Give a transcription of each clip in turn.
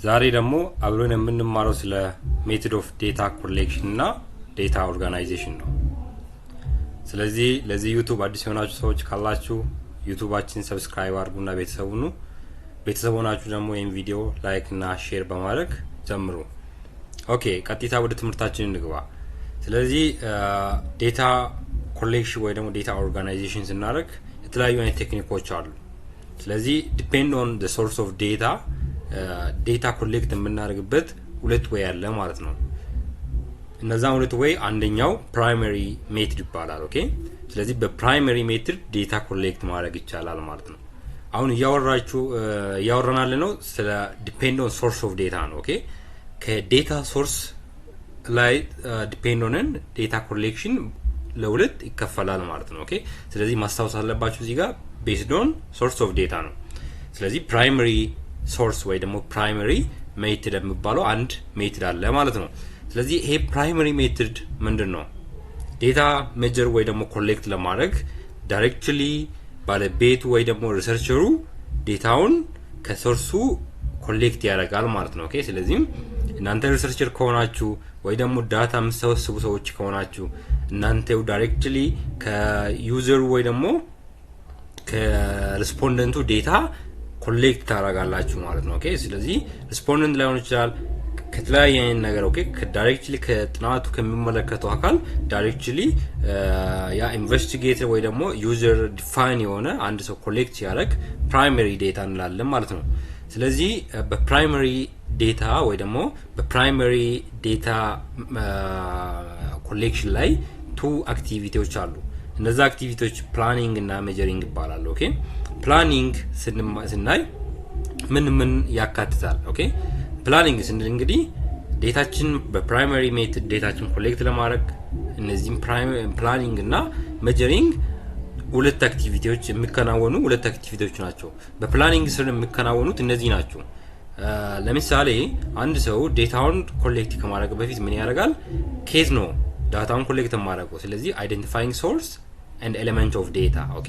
ዛሬ ደግሞ አብረን የምንማረው ስለ ሜተድ ኦፍ ዴታ ኮሌክሽን እና ዴታ ኦርጋናይዜሽን ነው። ስለዚህ ለዚህ ዩቲዩብ አዲስ የሆናችሁ ሰዎች ካላችሁ ዩቲዩባችን ሰብስክራይብ አድርጉና ቤተሰብ ሆናችሁ ደግሞ ይህን ቪዲዮ ላይክ እና ሼር በማድረግ ጀምሩ። ኦኬ፣ ቀጥታ ወደ ትምህርታችን እንግባ። ስለዚህ ዴታ ኮሌክሽን ወይ ደግሞ ዴታ ኦርጋናይዜሽን ስናደርግ የተለያዩ አይነት ቴክኒኮች አሉ። ስለዚህ ዲፔንድ ኦን ዘ ሶርስ ኦፍ ዴታ ኮሌክት የምናደርግበት ሁለት ወይ አለ ማለት ነው። እነዛ ሁለት ወይ አንደኛው ፕራይመሪ ሜትድ ይባላል። ኦኬ፣ ስለዚህ በፕራይመሪ ሜትድ ዴታ ኮሌክት ማድረግ ይቻላል ማለት ነው። አሁን እያወራናል ነው ስለ ዲፔንድ ኦን ሶርስ ኦፍ ዴታ ነው። ኦኬ፣ ከዴታ ሶርስ ላይ ዲፔንድ ኦን ዴታ ኮሌክሽን ለሁለት ይከፈላል ማለት ነው። ኦኬ፣ ስለዚህ ማስታወስ አለባችሁ እዚህ ጋር ቤዝድ ኦን ሶርስ ኦፍ ዴታ ነው። ስለዚህ ፕራይመሪ ሶርስ ወይ ደግሞ ፕራይመሪ ሜትድ የሚባለው አንድ ሜትድ አለ ማለት ነው። ስለዚህ ይሄ ፕራይመሪ ሜትድ ምንድነው? ዴታ ሜጀር ወይ ደግሞ ኮሌክት ለማድረግ ዳይሬክትሊ ባለቤቱ ወይ ደግሞ ሪሰርቸሩ ዴታውን ከሶርሱ ኮሌክት ያደርጋል ማለት ነው። ኦኬ፣ ስለዚህ እናንተ ሪሰርቸር ከሆናችሁ ወይ ደግሞ ዳታ የምትሰበስቡ ሰዎች ከሆናችሁ እናንተው ዳይሬክትሊ ከዩዘሩ ወይ ደግሞ ከሪስፖንደንቱ ዴታ ኮሌክት ታደርጋላችሁ ማለት ነው። ኦኬ፣ ስለዚህ ሪስፖንደንት ላይሆን ይችላል ከተለያየ ነገር። ኦኬ፣ ዳይሬክትሊ ከጥናቱ ከሚመለከተው አካል ዳይሬክትሊ ያ ኢንቨስቲጌተር ወይ ደግሞ ዩዘር ዲፋይን የሆነ አንድ ሰው ኮሌክት ያደርግ ፕራይመሪ ዴታ እንላለን ማለት ነው። ስለዚህ በፕራይመሪ ዴታ ወይ ደግሞ በፕራይመሪ ዴታ ኮሌክሽን ላይ ቱ አክቲቪቲዎች አሉ። እነዛ አክቲቪቲዎች ፕላኒንግ እና ሜጀሪንግ ይባላሉ። ኦኬ፣ ፕላኒንግ ስናይ ምን ያካትታል? ኦኬ፣ ፕላኒንግ ስንል እንግዲህ ዴታችን በፕራይመሪ ሜትድ ዴታችን ኮሌክት ለማድረግ እነዚህም ፕላኒንግ እና ሜጀሪንግ ሁለት አክቲቪቲዎች የሚከናወኑ ሁለት አክቲቪቲዎች ናቸው። በፕላኒንግ ስር የሚከናወኑት እነዚህ ናቸው። ለምሳሌ አንድ ሰው ዴታውን ኮሌክት ከማድረግ በፊት ምን ያደርጋል? ኬዝ ነው ዳታውን ኮሌክት ማድረገው። ስለዚህ አይደንቲፋይንግ ሶርስ ኤንድ ኤሌመንት ኦፍ ዴታ። ኦኬ፣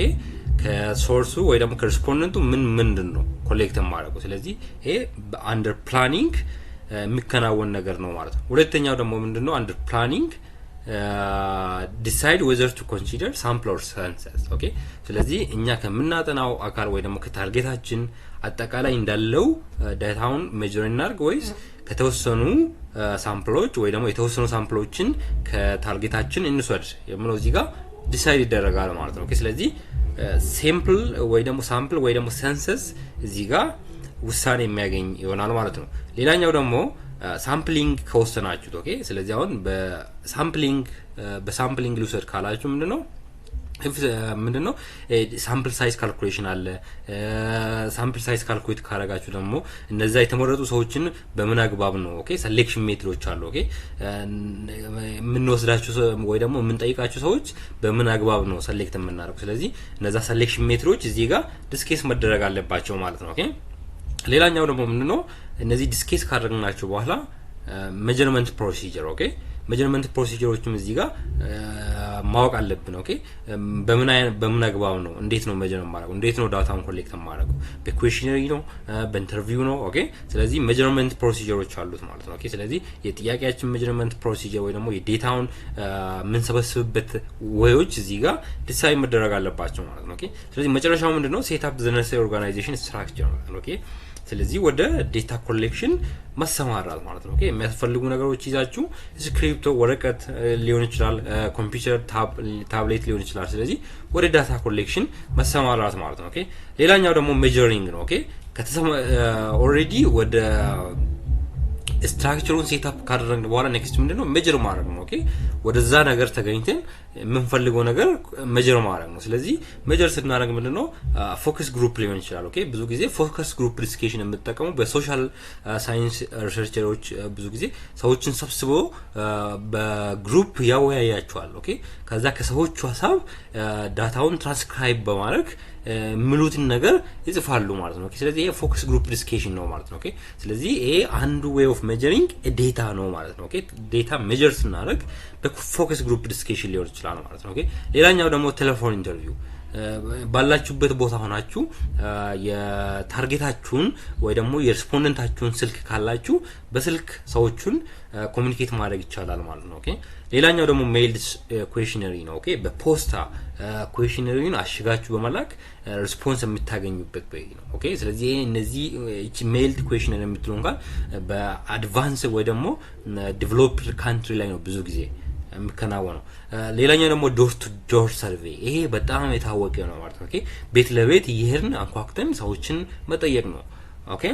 ከሶርሱ ወይ ደግሞ ከሪስፖንደንቱ ምንድን ነው ኮሌክት ማድረገው። ስለዚህ ይሄ አንደር ፕላኒንግ የሚከናወን ነገር ነው ማለት ነው። ሁለተኛው ደግሞ ምንድነው? አንደር ፕላኒንግ ዲሳይድ ዌዘር ቱ ኮንሲደር ሳምፕል ኦር ሰንሰስ። ኦኬ፣ ስለዚህ እኛ ከምናጠናው አካል ወይ ደግሞ ከታርጌታችን አጠቃላይ እንዳለው ዳታውን ሜጀር እናድርግ ወይስ ከተወሰኑ ሳምፕሎች ወይ ደግሞ የተወሰኑ ሳምፕሎችን ከታርጌታችን እንውሰድ የሚለው እዚህ ጋር ዲሳይድ ይደረጋል ማለት ነው። ኦኬ፣ ስለዚህ ሳምፕል ወይ ደግሞ ሳምፕል ወይ ደግሞ ሰንሰስ እዚህ ጋር ውሳኔ የሚያገኝ ይሆናል ማለት ነው። ሌላኛው ደግሞ ሳምፕሊንግ ከወሰናችሁት። ኦኬ፣ ስለዚህ አሁን በሳምፕሊንግ ልውሰድ ካላችሁ ምንድነው ሳምፕል ሳይዝ ካልኩሌሽን አለ። ሳምፕል ሳይዝ ካልኩሌት ካረጋችሁ ደግሞ እነዛ የተመረጡ ሰዎችን በምን አግባብ ነው? ኦኬ፣ ሴሌክሽን ሜትዶች አሉ። ኦኬ፣ የምንወስዳቸው ወይ ደግሞ የምንጠይቃቸው ሰዎች በምን አግባብ ነው ሴሌክት የምናደርገው። ስለዚህ እነዛ ሴሌክሽን ሜትዶች እዚህ ጋር ዲስኬስ መደረግ አለባቸው ማለት ነው። ኦኬ፣ ሌላኛው ደግሞ ምንድነው? እነዚህ ዲስኬስ ካደረግናቸው በኋላ ሜጀርመንት ፕሮሲጀር። ኦኬ፣ ሜጀርመንት ፕሮሲጀሮችም እዚህ ጋር ማወቅ አለብን። ኦኬ፣ በምን አግባብ ነው? እንዴት ነው ሜጀር ማድረግ? እንዴት ነው ዳታውን ኮሌክት ማድረግ? በኩዌሽነሪ ነው? በኢንተርቪው ነው? ኦኬ፣ ስለዚህ ሜጀርመንት ፕሮሲጀሮች አሉት ማለት ነው። ኦኬ፣ ስለዚህ የጥያቄያችን ሜጀርመንት ፕሮሲጀር ወይ ደግሞ የዴታውን የምንሰበስብበት ወዮች እዚህ ጋር ዲሳይድ መደረግ አለባቸው ማለት ነው። ኦኬ፣ ስለዚህ መጨረሻው ምንድነው? ሴት አፕ ዘ ነሰሰሪ ኦርጋናይዜሽን ስትራክቸር ማለት ነው። ኦኬ፣ ስለዚህ ወደ ዴታ ኮሌክሽን መሰማራት ማለት ነው። ኦኬ፣ የሚያስፈልጉ ነገሮች ይዛችሁ ስክሪፕቶ፣ ወረቀት ሊሆን ይችላል፣ ኮምፒውተር ታብሌት ሊሆን ይችላል። ስለዚህ ወደ ዳታ ኮሌክሽን መሰማራት ማለት ነው። ኦኬ፣ ሌላኛው ደግሞ ሜጀሪንግ ነው። ኦኬ፣ ኦልሬዲ ወደ ስትራክቸሩን ሴት አፕ ካደረግን በኋላ ኔክስት ምንድነው? ሜጀር ማድረግ ነው። ኦኬ፣ ወደዛ ነገር ተገኝተን የምንፈልገው ነገር ሜጀር ማድረግ ነው። ስለዚህ ሜጀር ስናደርግ ምንድነው? ፎከስ ግሩፕ ሊሆን ይችላል። ኦኬ፣ ብዙ ጊዜ ፎከስ ግሩፕ ዲስከሽን የምንጠቀመው በሶሻል ሳይንስ ሪሰርቸሮች ብዙ ጊዜ ሰዎችን ሰብስበው በግሩፕ ያወያያቸዋል። ኦኬ፣ ከዛ ከሰዎቹ ሀሳብ ዳታውን ትራንስክራይብ በማድረግ ምሉትን ነገር ይጽፋሉ ማለት ነው። ኦኬ፣ ስለዚህ ይሄ ፎከስ ግሩፕ ዲስከሽን ነው ማለት ነው። ኦኬ፣ ስለዚህ ይሄ አንዱ ዌይ ኦፍ ሜጀሪንግ ዴታ ነው ማለት ነው። ኦኬ፣ ዴታ ሜጀር ስናደርግ በፎከስ ግሩፕ ዲስከሽን ሊሆን ይችላል ማለት ነው። ኦኬ፣ ሌላኛው ደግሞ ቴሌፎን ኢንተርቪው ባላችሁበት ቦታ ሆናችሁ የታርጌታችሁን ወይ ደግሞ የሪስፖንደንታችሁን ስልክ ካላችሁ በስልክ ሰዎችን ኮሙኒኬት ማድረግ ይቻላል ማለት ነው ኦኬ ሌላኛው ደግሞ ሜይልድ ኩዌሽነሪ ነው ኦኬ በፖስታ ኩዌሽነሪውን አሽጋችሁ በመላክ ሪስፖንስ የምታገኙበት ወይ ነው ኦኬ ስለዚህ እነዚህ ሜይልድ ኩዌሽነሪ የምትሉን ጋር በአድቫንስ ወይ ደግሞ ዴቨሎፕድ ካንትሪ ላይ ነው ብዙ ጊዜ የሚከናወነው ሌላኛው ደግሞ ዶር ቱ ዶር ሰርቬይ ይሄ በጣም የታወቀ ነው ማለት ነው ኦኬ ቤት ለቤት ይሄርን አንኳኩተን ሰዎችን መጠየቅ ነው ኦኬ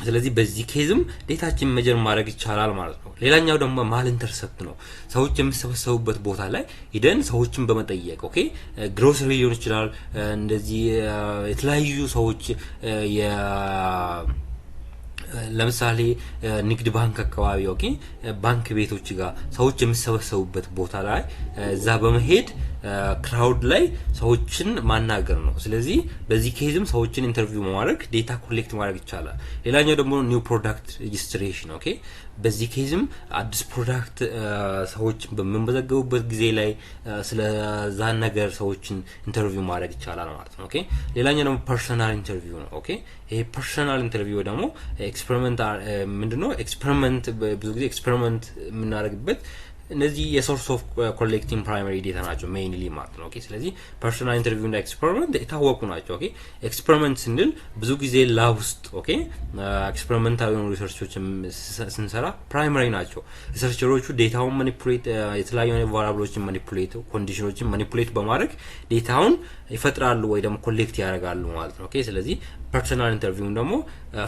ስለዚህ በዚህ ኬዝም ዴታችን መጀር ማድረግ ይቻላል ማለት ነው ሌላኛው ደግሞ ማል ኢንተርሰፕት ነው ሰዎች የሚሰበሰቡበት ቦታ ላይ ሄደን ሰዎችን በመጠየቅ ኦኬ ግሮሰሪ ሊሆን ይችላል እንደዚህ የተለያዩ ሰዎች ለምሳሌ ንግድ ባንክ አካባቢ ኦኬ ባንክ ቤቶች ጋር ሰዎች የሚሰበሰቡበት ቦታ ላይ እዛ በመሄድ ክራውድ ላይ ሰዎችን ማናገር ነው ስለዚህ በዚህ ኬዝም ሰዎችን ኢንተርቪው ማድረግ ዴታ ኮሌክት ማድረግ ይቻላል ሌላኛው ደግሞ ኒው ፕሮዳክት ሬጂስትሬሽን ኦኬ በዚህ ኬዝም አዲስ ፕሮዳክት ሰዎች በመመዘገቡበት ጊዜ ላይ ስለዛ ነገር ሰዎችን ኢንተርቪው ማድረግ ይቻላል ማለት ነው ኦኬ ሌላኛው ደግሞ ፐርሰናል ኢንተርቪው ነው ኦኬ ይሄ ፐርሰናል ኢንተርቪው ደግሞ ኤክስፐሪመንት ምንድነው ኤክስፐሪመንት ብዙ ጊዜ ኤክስፐሪመንት የምናደርግበት እነዚህ የሶርስ ኦፍ ኮሌክቲንግ ፕራይመሪ ዴታ ናቸው ሜይንሊ ማለት ነው ኦኬ ስለዚህ ፐርሰናል ኢንተርቪው እና ኤክስፐሪመንት የታወቁ ናቸው ኦኬ ኤክስፐሪመንት ስንል ብዙ ጊዜ ላብ ውስጥ ኦኬ ኤክስፐሪመንታል ሪሰርቾች ስንሰራ ፕራይመሪ ናቸው ሪሰርቸሮቹ ዴታውን ማኒፑሌት የተለያዩ ቫሪያብሎችን ማኒፑሌት ኮንዲሽኖችን ማኒፑሌት በማድረግ ዴታውን ይፈጥራሉ ወይ ደግሞ ኮሌክት ያደርጋሉ ማለት ነው ኦኬ ስለዚህ ፐርሰናል ኢንተርቪው ደግሞ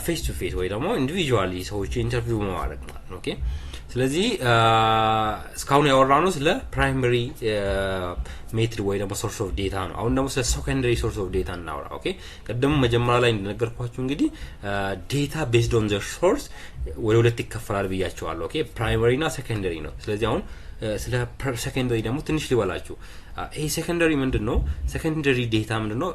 ፌስ ቱ ፌስ ወይ ደግሞ ኢንዲቪጁዋሊ ሰዎች ኢንተርቪው ማድረግ ማለት ነው ኦኬ ስለዚህ እስካሁን ያወራነው ስለ ፕራይመሪ ሜትድ ወይ ደግሞ ሶርስ ኦፍ ዴታ ነው አሁን ደግሞ ስለ ሴኮንደሪ ሶርስ ኦፍ ዴታ እናወራ ኦኬ ቀደም መጀመሪያ ላይ እንደነገርኳችሁ እንግዲህ ዴታ ቤዝድ ኦን ዘ ሶርስ ወደ ሁለት ይከፈላል ብያቸዋለሁ ኦኬ ፕራይመሪ እና ሴኮንደሪ ነው ስለዚህ አሁን ስለ ሴኮንደሪ ደግሞ ትንሽ ሊበላችሁ ይሄ ሴኮንደሪ ምንድነው ሴኮንደሪ ዴታ ምንድነው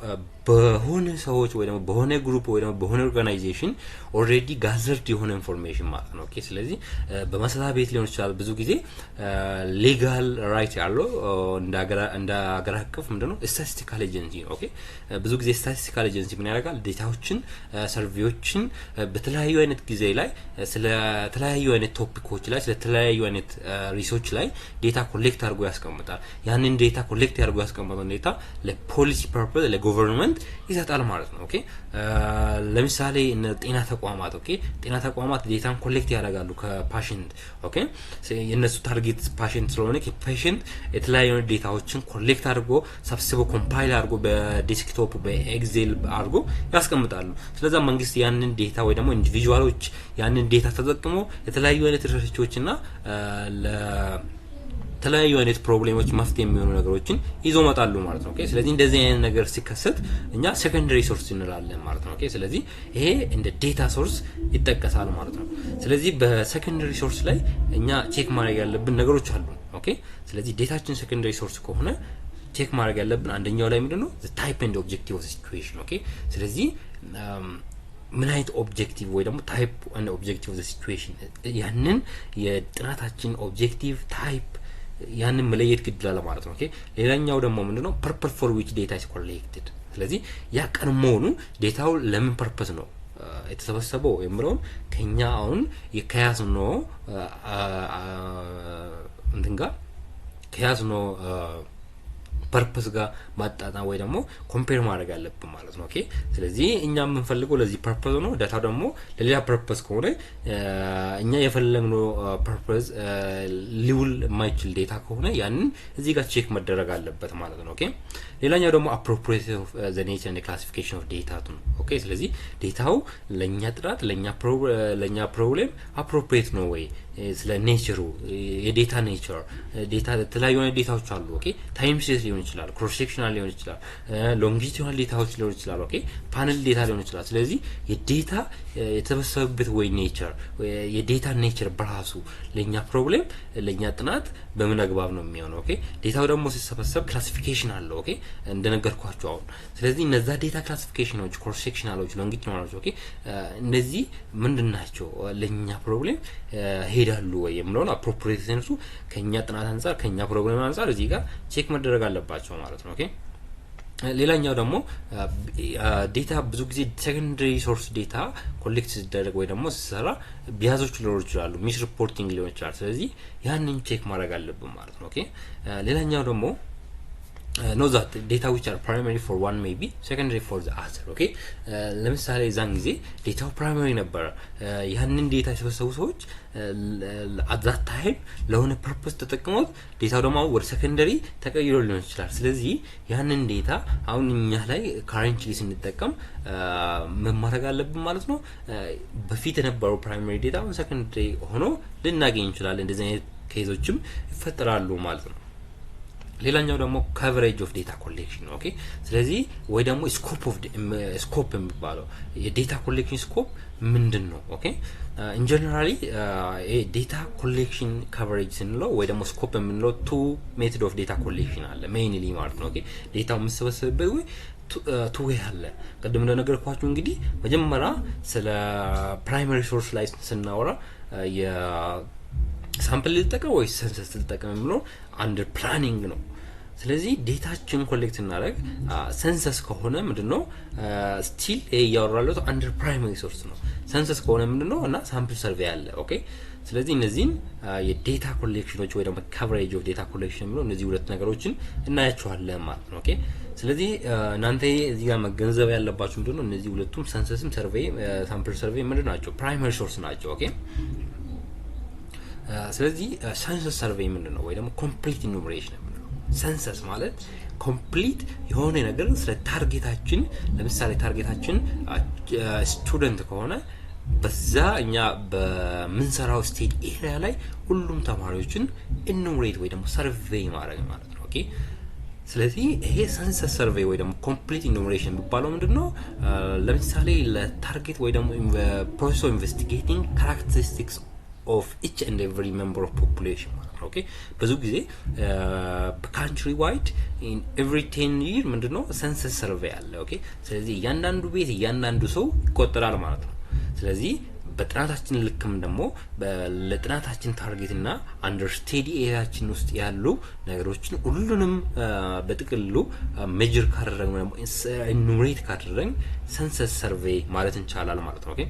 በሆነ ሰዎች ወይ ደግሞ በሆነ ግሩፕ ወይ ደግሞ በሆነ ኦርጋናይዜሽን ኦሬዲ ጋዘርድ የሆነ ኢንፎርሜሽን ማለት ነው ኦኬ ስለዚህ በመስሪያ ቤት ሊሆን ይችላል ብዙ ጊዜ ሌጋል ራይት ያለው እንደ አገር አቀፍ ምንድነው ስታቲስቲካል ኤጀንሲ ኦኬ ብዙ ጊዜ ስታቲስቲካል ኤጀንሲ ምን ያደርጋል ዴታዎችን ሰርቬዮችን በተለያዩ አይነት ጊዜ ላይ ስለ ተለያዩ አይነት ቶፒኮች ላይ ስለ ተለያዩ አይነት ሪሶች ላይ ዴታ ኮሌክት አድርጎ ያስቀምጣል ያንን ዴታ ኮሌክት ያድርጉ ያስቀምጣው ዴታ ለፖሊሲ ፐርፐዝ ለገቨርንመንት ይሰጣል ማለት ነው ኦኬ ለምሳሌ ጤና ተቋማት ኦኬ ጤና ተቋማት ዴታን ኮሌክት ያደርጋሉ ከፓሽንት ኦኬ የነሱ ታርጌት ፓሽንት ስለሆነ ከፓሽንት የተለያዩ ዴታዎችን ኮሌክት አድርጎ ሰብስቦ ኮምፓይል አድርጎ በዴስክቶፕ በኤክሴል አድርጎ ያስቀምጣሉ ስለዚህ መንግስት ያንን ዴታ ወይ ደግሞ ኢንዲቪጁዋሎች ያንን ዴታ ተጠቅሞ የተለያዩ አይነት ሪሰርቾችና ተለያዩ አይነት ፕሮብሌሞች መፍትሄ የሚሆኑ ነገሮችን ይዞ መጣሉ ማለት ነው ኦኬ ስለዚህ እንደዚህ አይነት ነገር ሲከሰት እኛ ሴኮንደሪ ሶርስ እንላለን ማለት ነው ኦኬ ስለዚህ ይሄ እንደ ዴታ ሶርስ ይጠቀሳል ማለት ነው ስለዚህ በሴኮንደሪ ሶርስ ላይ እኛ ቼክ ማድረግ ያለብን ነገሮች አሉ ኦኬ ስለዚህ ዴታችን ሴኮንደሪ ሶርስ ከሆነ ቼክ ማድረግ ያለብን አንደኛው ላይ ምንድነው ታይፕ ኤንድ ኦብጀክቲቭ ኦፍ ሲቹዌሽን ኦኬ ስለዚህ ምን አይነት ኦብጀክቲቭ ወይ ደግሞ ታይፕ ኤንድ ኦብጀክቲቭ ኦፍ ሲቹዌሽን ያንን የጥናታችን ኦብጀክቲቭ ታይፕ ያንን መለየት ግድላለ ማለት ነው ኦኬ ሌላኛው ደግሞ ምንድነው ፐርፐዝ ፎር ዊች ዴታ ኢዝ ኮሌክትድ ስለዚህ ያ ቀድሞውኑ ዴታው ለምን ፐርፐዝ ነው የተሰበሰበው የሚለውን ከኛ አሁን የከያዝነው እንድንጋ ከያዝነው ፐርፐዝ ጋር ማጣጣ ወይ ደግሞ ኮምፔር ማድረግ አለብን ማለት ነው ኦኬ ስለዚህ እኛ የምንፈልገው ለዚህ ፐርፐዝ ነው ዳታ ደግሞ ለሌላ ፐርፐዝ ከሆነ እኛ የፈለግነው ፐርፐዝ ሊውል የማይችል ዴታ ከሆነ ያንን እዚህ ጋር ቼክ መደረግ አለበት ማለት ነው ኦኬ ሌላኛው ደግሞ appropriate of the nature and the classification of data ነው ኦኬ ስለዚህ ዴታው ለኛ ጥራት ለኛ ፕሮብሌም appropriate ነው ወይ ስለ ኔቸሩ የዴታ ኔቸር ዴታ ተለያዩ አይነት ዴታዎች አሉ ኦኬ ታይም ሲሪስ ሊሆን ይችላል ክሮስ ሴክሽናል ሊሆን ይችላል ሎንጊቲዩዲናል ዴታዎች ሊሆን ይችላል ኦኬ ፓነል ዴታ ሊሆን ይችላል ስለዚህ የዴታ የተበሰበበት ወይ ኔቸር የዴታ ኔቸር በራሱ ለኛ ፕሮብሌም ለኛ ጥናት በምን አግባብ ነው የሚሆነው ኦኬ ዴታው ደግሞ ሲሰበሰብ ክላሲፊኬሽን አለው ኦኬ እንደነገርኳችሁ አሁን ስለዚህ እነዛ ዴታ ክላሲፊኬሽኖች ክሮስ ሴክሽናሎች ሎንጊቲዩዲናሎች ኦኬ እነዚህ ምንድናቸው ለኛ ፕሮብሌም ሄዳሉ ወይ የምለው appropriate sense ከኛ ጥናት አንፃር ከኛ ፕሮግራም አንፃር እዚህ ጋር ቼክ መደረግ አለባቸው ማለት ነው ኦኬ ሌላኛው ደግሞ ዴታ ብዙ ጊዜ ሴኮንደሪ ሶርስ ዴታ ኮሌክት ሲደረግ ወይ ደግሞ ሲሰራ ቢያዞች ሊኖሩ ይችላሉ ሚስ ሪፖርቲንግ ሊሆን ይችላል ስለዚህ ያንን ቼክ ማድረግ አለብን ማለት ነው ኦኬ ሌላኛው ደግሞ know that data which are primary for one may be secondary for the other okay ለምሳሌ ዛን ጊዜ ዴታው ፕራይመሪ ነበር ያንን ዴታ የሰበሰቡ ሰዎች at that time ለሆነ ፐርፐስ ተጠቅመው ዴታው ደግሞ ወደ ሰከንደሪ ተቀይሮ ሊሆን ይችላል ስለዚህ ያንን ዴታ አሁን እኛ ላይ currently ስንጠቀም ምን ማድረግ አለብን ማለት ነው በፊት የነበረው ፕራይመሪ ዴታ አሁን ሰከንደሪ ሆኖ ልናገኝ እንችላለን እንደዚህ አይነት ኬዞችም ይፈጠራሉ ማለት ነው ሌላኛው ደግሞ coverage of data collection ኦኬ ስለዚህ ወይ ደግሞ scope የሚባለው የዴታ ኮሌክሽን ስኮፕ ምንድነው ኦኬ in generally data collection coverage ስንለው ወይ ደግሞ scope የምንለው two method of data collection አለ mainly ማለት ነው ኦኬ ዴታው መስበሰብበት ወይ two way አለ ቀደም እንደነገርኳችሁ እንግዲህ መጀመሪያ ስለ primary source ላይ ስናወራ የ ሳምፕል ልጠቀም ወይ ሰንሰስ ልጠቀም ብሎ አንደር ፕላኒንግ ነው ስለዚህ ዴታችን ኮሌክት እናደርግ ሰንሰስ ከሆነ ምንድነው ስቲል ያወራለው አንደር ፕራይመሪ ሶርስ ነው ሰንሰስ ከሆነ ምንድነው እና ሳምፕል ሰርቬይ አለ ኦኬ ስለዚህ እነዚህን የዴታ ኮሌክሽኖች ወይ ደግሞ coverage of data collection ብሎ እነዚህ ሁለት ነገሮችን እናያቸዋለን ማለት ነው ኦኬ ስለዚህ እናንተ እዚህ ጋር መገንዘብ ያለባችሁ ምንድነው እነዚህ ሁለቱም ሰንሰስም ሰርቬይ ሳምፕል ሰርቬይ ምንድናቸው ፕራይመሪ ሶርስ ናቸው ኦኬ ስለዚህ census survey ምንድነው ወይ ደግሞ complete enumeration ምንድነው census ማለት complete የሆነ ነገር ስለ ታርጌታችን ለምሳሌ ታርጌታችን ስቱደንት ከሆነ በዛ እኛ በምንሰራው ስቴት ኤሪያ ላይ ሁሉም ተማሪዎችን enumerate ወይ ደግሞ survey ማድረግ ማለት ነው ኦኬ ስለዚህ ይሄ census survey ወይ ደግሞ complete enumeration የሚባለው ምንድነው ለምሳሌ ለታርጌት ወይ ደግሞ process of investigating characteristics of each and every member of population okay ብዙ ጊዜ country wide in every 10 year ምንድነው census survey አለ okay ስለዚህ ያንዳንዱ ቤት ያንዳንዱ ሰው ይቆጠራል ማለት ነው ስለዚህ በጥናታችን ልክም ደግሞ ለጥናታችን ታርጌትና አንደር ስቴዲ ኤሪያችን ውስጥ ያሉ ነገሮችን ሁሉንም በጥቅሉ ሜጀር ካደረግን ደግሞ ኢኑሜሬት ካደረግን census survey ማለት እንችላለን ማለት ነው okay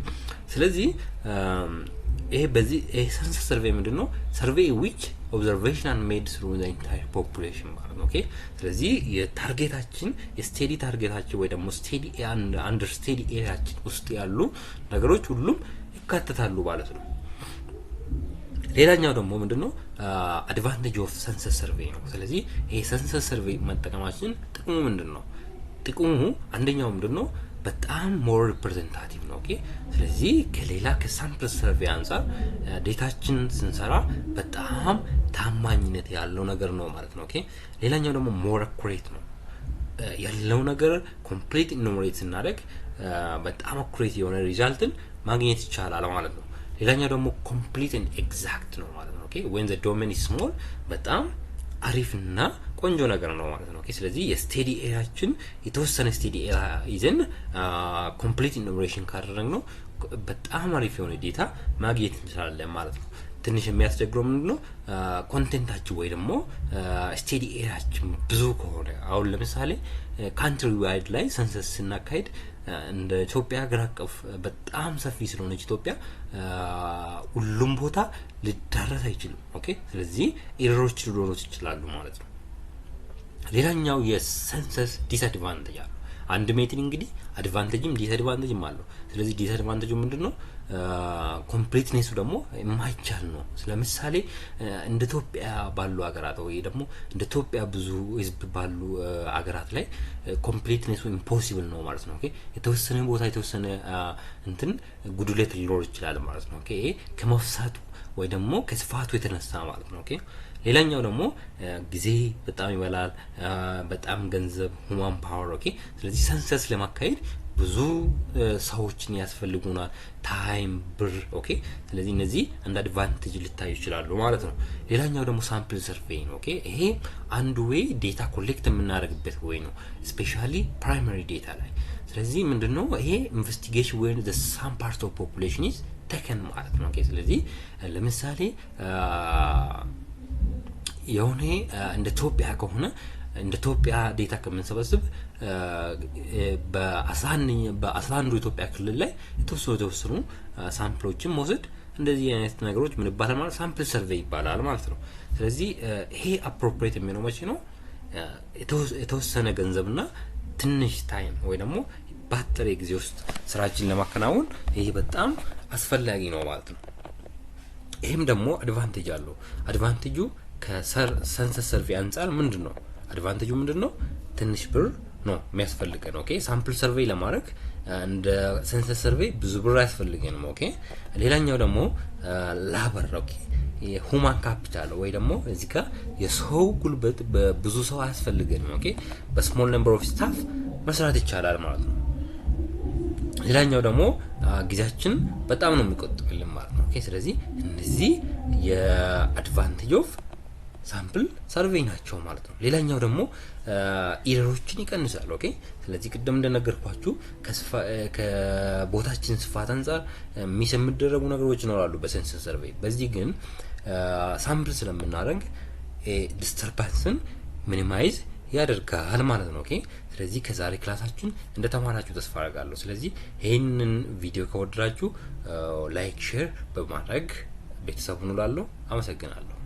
ስለዚህ ይሄ በዚህ census survey ምንድነው survey which observation are made through the entire population ማለት ነው ኦኬ ስለዚህ የታርጌታችን የስቴዲ ታርጌታችን ወይ ደግሞ ስቴዲ አንደር ስቴዲ ኤሪያችን ውስጥ ያሉ ነገሮች ሁሉም ይካተታሉ ማለት ነው ሌላኛው ደግሞ ምንድነው advantage of census survey ነው ስለዚህ ይሄ census survey መጠቀማችን ጥቅሙ ምንድነው ጥቅሙ አንደኛው ምንድነው በጣም ሞር ሪፕሬዘንታቲቭ ነው ኦኬ ስለዚህ ከሌላ ከሳምፕል ሰርቬይ አንፃር ዴታችን ስንሰራ በጣም ታማኝነት ያለው ነገር ነው ማለት ነው ኦኬ ሌላኛው ደግሞ ሞር አኩሬት ነው ያለው ነገር ኮምፕሊት ኢኑሜሬት ስናደርግ በጣም አኩሬት የሆነ ሪዛልትን ማግኘት ይቻላል ማለት ነው ሌላኛው ደግሞ ኮምፕሊት ኤንድ ኤግዛክት ነው ማለት ነው ኦኬ when the domain is small በጣም አሪፍና ቆንጆ ነገር ነው ማለት ነው ኦኬ ስለዚህ የስቴዲ ኤሪያችን የተወሰነ ስቴዲ ኤሪያ ይዘን ኮምፕሊት ኢኑሜሬሽን ካደረግነው በጣም አሪፍ የሆነ ዴታ ማግኘት እንችላለን ማለት ነው ትንሽ የሚያስቸግረው ምንድነው ኮንቴንታችን ወይ ደግሞ ስቴዲ ኤሪያችን ብዙ ከሆነ አሁን ለምሳሌ ካንትሪ ዋይድ ላይ ሰንሰስ ስናካሄድ እንደ ኢትዮጵያ ግራቀፍ በጣም ሰፊ ስለሆነች ኢትዮጵያ ሁሉም ቦታ ሊዳረስ አይችልም ኦኬ ስለዚህ ኤረሮች ሊኖሩ ይችላሉ ማለት ነው ሌላኛው የሰንሰስ ዲስአድቫንቴጅ አለ አንድ ሜትድ እንግዲህ አድቫንቴጅም ዲስአድቫንቴጅም አለው ስለዚህ ዲስአድቫንቴጁ ምንድነው ኮምፕሊትነሱ ደግሞ የማይቻል ነው ስለምሳሌ እንደ ኢትዮጵያ ባሉ ሀገራት ወይ ደግሞ እንደ ኢትዮጵያ ብዙ ህዝብ ባሉ ሀገራት ላይ ኮምፕሊትነሱ ኢምፖሲብል ነው ማለት ነው ኦኬ የተወሰነ ቦታ የተወሰነ እንትን ጉድለት ሊኖር ይችላል ማለት ነው ኦኬ ከመፍሳቱ ወይ ደግሞ ከስፋቱ የተነሳ ማለት ነው ኦኬ ሌላኛው ደግሞ ጊዜ በጣም ይበላል በጣም ገንዘብ ሁማን ፓወር ኦኬ ስለዚህ ሰንሰስ ለማካሄድ ብዙ ሰዎችን ያስፈልጉናል ታይም ብር ኦኬ ስለዚህ እነዚህ አንድ አድቫንቴጅ ሊታዩ ይችላሉ ማለት ነው ሌላኛው ደግሞ ሳምፕል ሰርቬይ ነው ኦኬ ይሄ አንዱ ዌይ ዴታ ኮሌክት የምናደርግበት ወይ ነው ስፔሻሊ ፕራይመሪ ዴታ ላይ ስለዚህ ምንድነው ይሄ ኢንቨስቲጌሽን ወይ the some part of population is taken ማለት ነው ኦኬ ስለዚህ ለምሳሌ የሆነ እንደ ኢትዮጵያ ከሆነ እንደ ኢትዮጵያ ዴታ ከምንሰበስብ በ11 ኢትዮጵያ ክልል ላይ የተወሰኑ ሳምፕሎችን መውሰድ እንደዚህ አይነት ነገሮች ምን ይባላል ማለት ሳምፕል ሰርቬይ ይባላል ማለት ነው። ስለዚህ ይሄ አፕሮፕሪየት የሚሆነው መቼ ነው? የተወሰነ ገንዘብና ትንሽ ታይም ወይ ደግሞ ባጠረ ጊዜ ውስጥ ስራችን ለማከናወን ይሄ በጣም አስፈላጊ ነው ማለት ነው። ይሄም ደግሞ አድቫንቴጅ አለው። አድቫንቴጁ ከሰንሰስ ሰርቬይ አንፃር ምንድነው? አድቫንቴጁ ምንድነው? ትንሽ ብር ነው የሚያስፈልገን። ኦኬ ሳምፕል ሰርቬይ ለማድረግ እንደ ሰንሰስ ሰርቬይ ብዙ ብር ያስፈልገንም። ኦኬ ሌላኛው ደግሞ ላበር ኦኬ የሁማን ካፒታል ወይ ደግሞ እዚህ ጋር የሰው ጉልበት በብዙ ሰው አያስፈልገንም። ኦኬ በስሞል ነምበር ኦፍ ስታፍ መስራት ይቻላል ማለት ነው። ሌላኛው ደግሞ ጊዜያችን በጣም ነው የሚቆጥብልን ማለት ነው። ኦኬ ስለዚህ እነዚህ የአድቫንቴጅ ኦፍ ሳምፕል ሰርቬይ ናቸው ማለት ነው። ሌላኛው ደግሞ ኢረሮችን ይቀንሳል። ኦኬ ስለዚህ ቅድም እንደነገርኳችሁ ከቦታችን ስፋት አንፃር ሚስ የሚደረጉ ነገሮች ይኖራሉ በሰንሰስ ሰርቬይ። በዚህ ግን ሳምፕል ስለምናደርግ ዲስተርባንስን ሚኒማይዝ ያደርጋል ማለት ነው። ኦኬ ስለዚህ ከዛሬ ክላሳችን እንደተማራችሁ ተስፋ አደርጋለሁ። ስለዚህ ይሄንን ቪዲዮ ከወደዳችሁ ላይክ ሼር በማድረግ ቤተሰብ ሁኑ። አመሰግናለሁ።